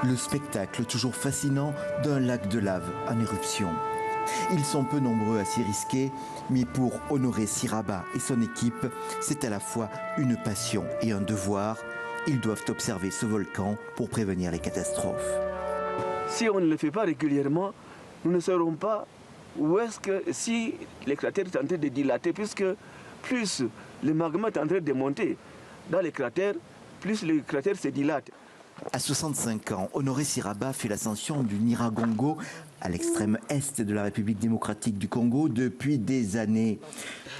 Le spectacle toujours fascinant d'un lac de lave en éruption. Ils sont peu nombreux à s'y risquer, mais pour Honoré Siraba et son équipe, c'est à la fois une passion et un devoir. Ils doivent observer ce volcan pour prévenir les catastrophes. Si on ne le fait pas régulièrement, nous ne saurons pas où est-ce que, si les cratères sont en train de dilater, puisque plus le magma est en train de monter dans les cratères, plus les cratères se dilatent. À 65 ans, Honoré Siraba fait l'ascension du Nyiragongo à l'extrême est de la République démocratique du Congo depuis des années.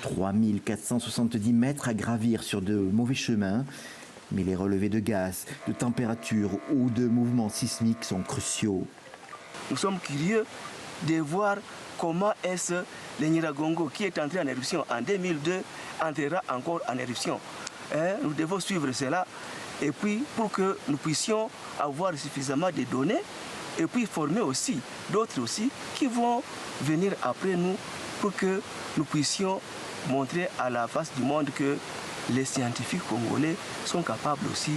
3470 mètres à gravir sur de mauvais chemins, mais les relevés de gaz, de température ou de mouvements sismiques sont cruciaux. Nous sommes curieux de voir comment est-ce le Nyiragongo, qui est entré en éruption en 2002, entrera encore en éruption. Nous devons suivre cela. Et puis, pour que nous puissions avoir suffisamment de données, et puis former aussi d'autres aussi qui vont venir après nous pour que nous puissions montrer à la face du monde que les scientifiques congolais sont capables aussi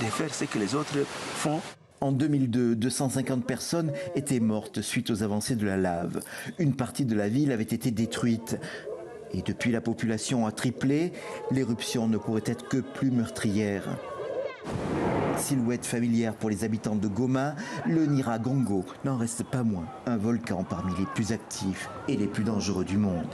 de faire ce que les autres font. En 2002, 250 personnes étaient mortes suite aux avancées de la lave. Une partie de la ville avait été détruite. Et depuis, la population a triplé. L'éruption ne pourrait être que plus meurtrière. Silhouette familière pour les habitants de Goma, le Nyiragongo n'en reste pas moins un volcan parmi les plus actifs et les plus dangereux du monde.